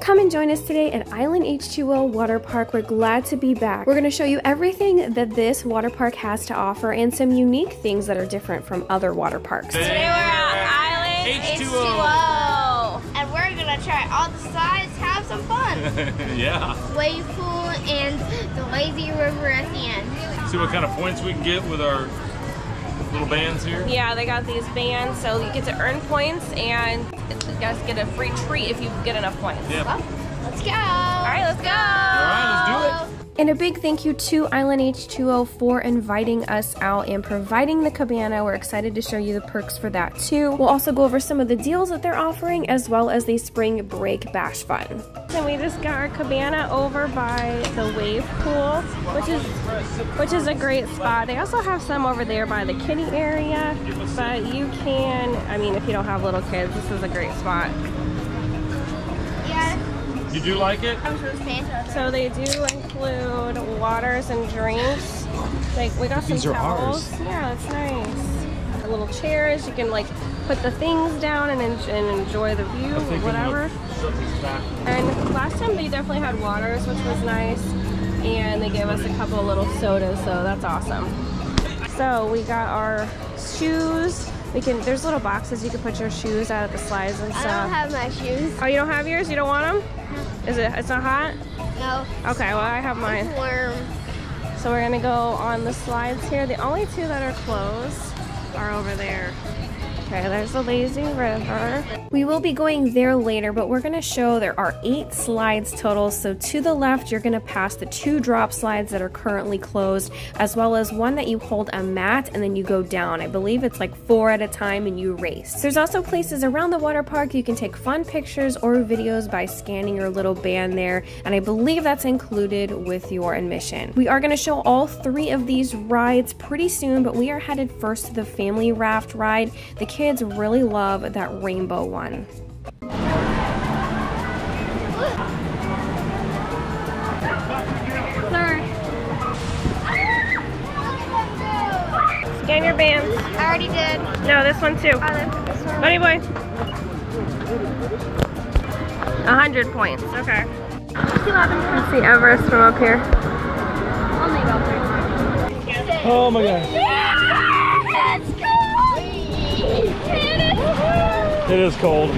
Come and join us today at Island H2O Waterpark. We're glad to be back. We're going to show you everything that this water park has to offer and some unique things that are different from other water parks. Today we're at Island H2O. And we're going to try all the slides, have some fun. Yeah. Wave pool and the lazy river at the end. See what kind of points we can get with our little bands here? Yeah, they got these bands, so you get to earn points and you guys get a free treat if you get enough points. Yeah. Well, let's go. All right, let's go. All right, let's do it. And a big thank you to Island H2O for inviting us out and providing the cabana. We're excited to show you the perks for that too. We'll also go over some of the deals that they're offering as well as the spring break bash fun. And we just got our cabana over by the wave pool, which is a great spot. They also have some over there by the kiddie area, but you can, I mean, if you don't have little kids, this is a great spot. Yeah. You do like it? So they do include waters and drinks. Like we got some towels. Yeah, that's nice. The little chairs, you can like put the things down and enjoy the view or whatever. And last time they definitely had waters, which was nice. And they gave us a couple of little sodas, so that's awesome. So we got our shoes. There's little boxes you can put your shoes out at the slides and stuff. I don't have my shoes. Oh, you don't have yours? You don't want them? It's not hot? No. Okay, well I have mine. It's warm. So we're gonna go on the slides here. The only two that are closed are over there. Okay, there's the lazy river. We will be going there later, but we're gonna show there are 8 slides total. So to the left, you're gonna pass the 2 drop slides that are currently closed, as well as one that you hold a mat and then you go down. I believe it's like 4 at a time and you race. There's also places around the water park you can take fun pictures or videos by scanning your little band there, and I believe that's included with your admission. We are gonna show all 3 of these rides pretty soon, but we are headed first to the family raft ride. The kids really love that rainbow one. Sorry. Scan your bands. I already did. No, this one too. This one. Buddy boy. 100 points. Okay. Let's see Everest from up here. Only about 30. Oh my god. Yeah, let's go. It is cold.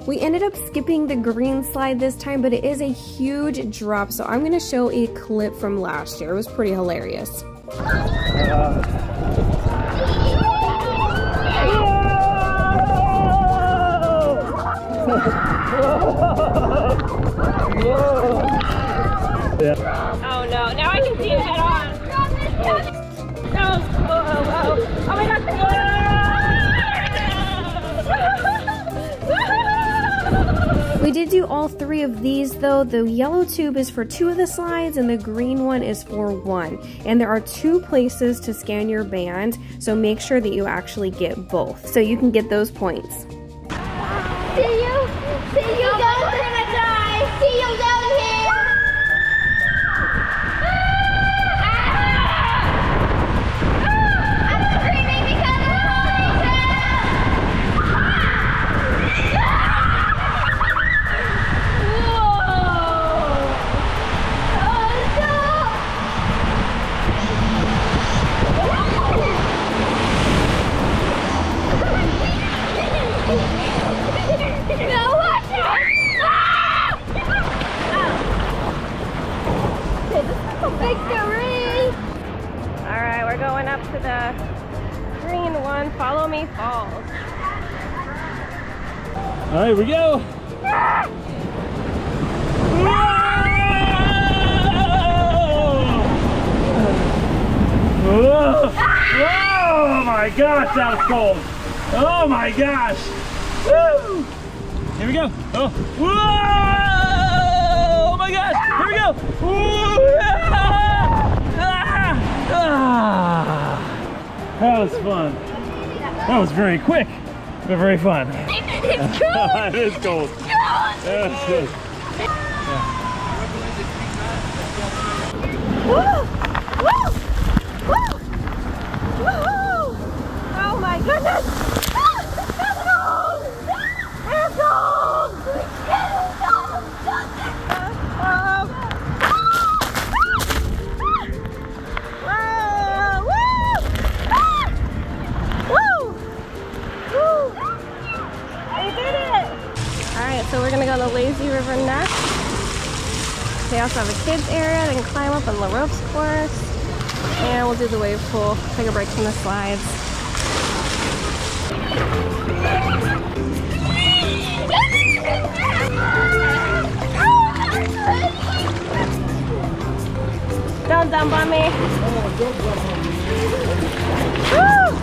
We ended up skipping the green slide this time, but it is a huge drop, so I'm going to show a clip from last year. It was pretty hilarious. Oh no, now I can see it head on. No. Oh my god. We did do all 3 of these though. The yellow tube is for 2 of the slides and the green one is for 1. And there are 2 places to scan your band, so make sure that you actually get both so you can get those points. See you guys. We're gonna die. See you down here. I'm screaming because of no, watch out! Victory! Alright, we're going up to the green one. Follow me falls. All right, here we go. Oh my gosh, that was cold. Oh my gosh. Woo! Here we we go. Oh, whoa! Oh my God! Here we go! Whoa! That was fun. That was very quick, but very fun. It's cold. It is cold. That's good. Woo! Woo! Woo! Woo! Oh my goodness! It's cold! It's cold! It's cold! Alright, so we're gonna go to the lazy river next. They also have a kids area. They can climb up on the ropes course. And we'll do the wave pool. Take a break from the slides. Don't dump on me. Woo!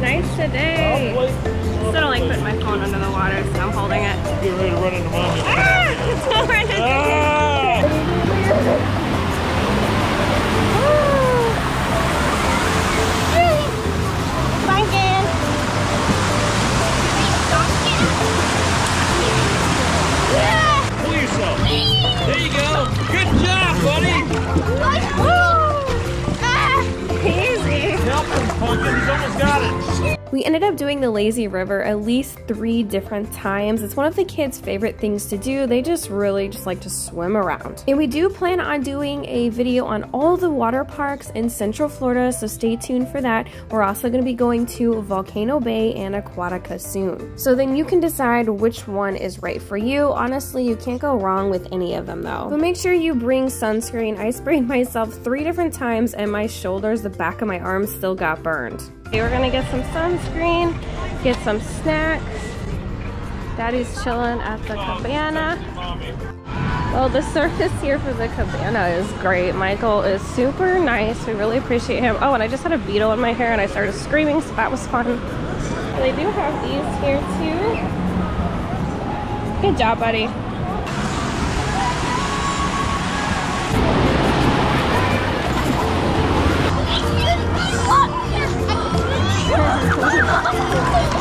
Nice today. Still don't like putting my phone under the water, so I'm holding it. Get ready to run into mommy. It's over. Pumpkin. Pull yourself. There you go. Good job, buddy. Easy. Help him, Pumpkin. He's almost got it. We ended up doing the lazy river at least 3 different times. It's one of the kids' favorite things to do. They just really like to swim around. And we do plan on doing a video on all the water parks in Central Florida, so stay tuned for that. We're also going to be going to Volcano Bay and Aquatica soon. So then you can decide which one is right for you. Honestly, you can't go wrong with any of them though. But make sure you bring sunscreen. I sprayed myself 3 different times and my shoulders, the back of my arms still got burned. Okay, we're gonna get some sunscreen, get some snacks. Daddy's chilling at the cabana. Well, the service here for the cabana is great. Michael is super nice. We really appreciate him. Oh, and I just had a beetle in my hair and I started screaming, so that was fun. They do have these here too. Good job, buddy.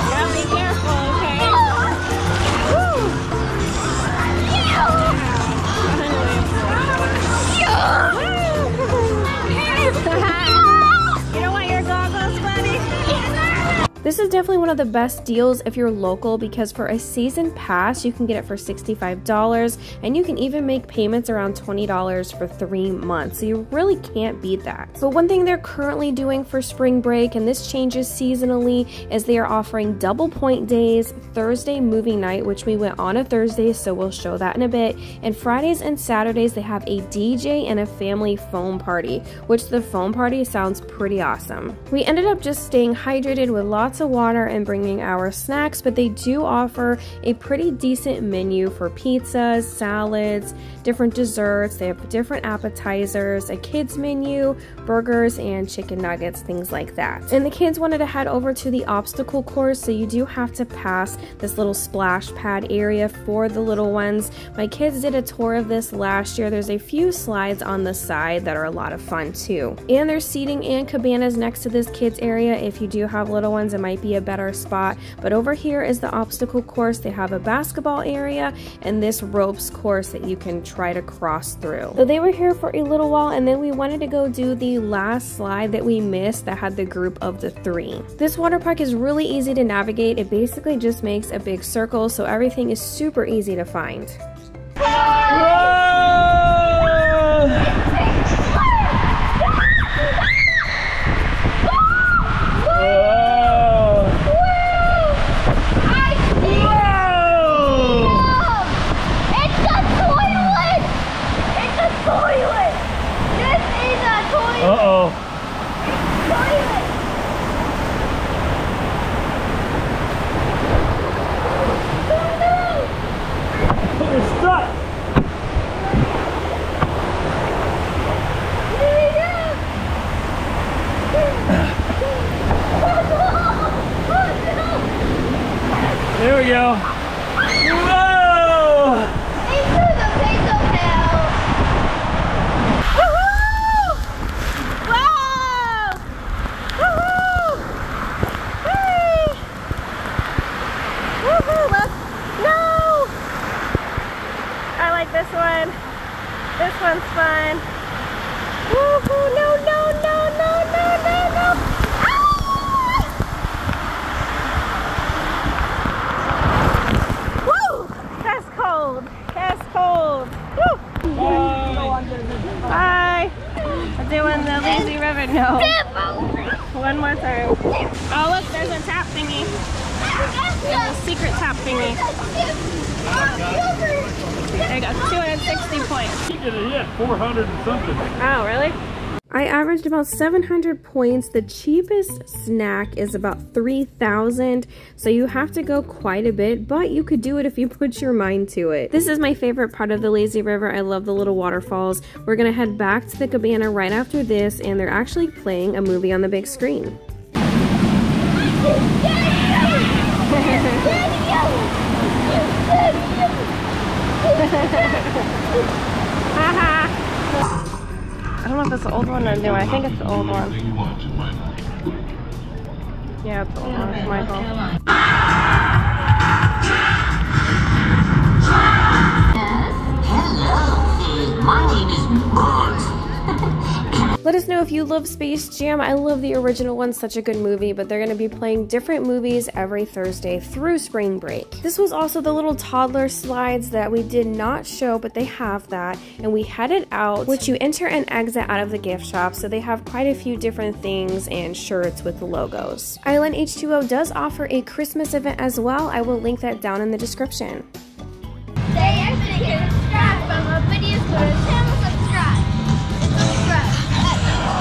Yeah, be careful, okay? Woo! You don't want your goggles, buddy? This is definitely one of the best deals if you're local, because for a season pass you can get it for $65 and you can even make payments around $20 for 3 months, so you really can't beat that. But one thing they're currently doing for spring break, and this changes seasonally, is they are offering double point days, Thursday movie night, which we went on a Thursday, so we'll show that in a bit, and Fridays and Saturdays they have a DJ and a family foam party, which the foam party sounds pretty awesome. We ended up just staying hydrated with lots of water and bringing our snacks, but they do offer a pretty decent menu for pizzas, salads, different desserts. They have different appetizers, a kids menu, burgers, and chicken nuggets, things like that. And the kids wanted to head over to the obstacle course, so you do have to pass this little splash pad area for the little ones. My kids did a tour of this last year. There's a few slides on the side that are a lot of fun too. And there's seating and cabanas next to this kids area. If you do have little ones, it might be a better spot. But over here is the obstacle course. They have a basketball area and this ropes course that you can try to cross through. So they were here for a little while, and then we wanted to go do the last slide that we missed that had the group of the 3. This water park is really easy to navigate. It basically just makes a big circle, so everything is super easy to find. Uh-oh. We're go. Whoa! Into the face of hell. Woohoo! Wow! Woohoo! Hey! Woohoo! No! I like this one. This one's fun. Woohoo! No, no, no, no, no, no, no! Ah! Woo! That's cold. That's cold. Woo! Bye. I'm doing the lazy river. No. One more time. Oh, look, there's a tap thingy. There's a secret tap thingy. There you go, 260 points. You get a hit, 400 and something. Oh, really? I averaged about 700 points. The cheapest snack is about 3,000, so you have to go quite a bit, but you could do it if you put your mind to it. This is my favorite part of the lazy river. I love the little waterfalls. We're gonna head back to the cabana right after this, and they're actually playing a movie on the big screen. I don't know if it's the old one or the new one. I think it's the old one. Yeah, it's the old one. It's Michael. Hello, my name is Bart. Let us know if you love Space Jam. I love the original one, such a good movie, but they're going to be playing different movies every Thursday through spring break. This was also the little toddler slides that we did not show, but they have that, and we headed out, which you enter and exit out of the gift shop, so they have quite a few different things and shirts with the logos. Island H2O does offer a Christmas event as well. I will link that down in the description. They actually can subscribe from our videos to our channel. Subscribe.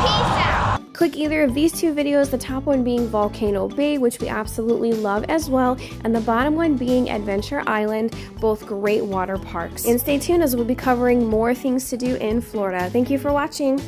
Peace out. Click either of these two videos, the top one being Volcano Bay, which we absolutely love as well, and the bottom one being Adventure Island, both great water parks. And stay tuned as we'll be covering more things to do in Florida. Thank you for watching.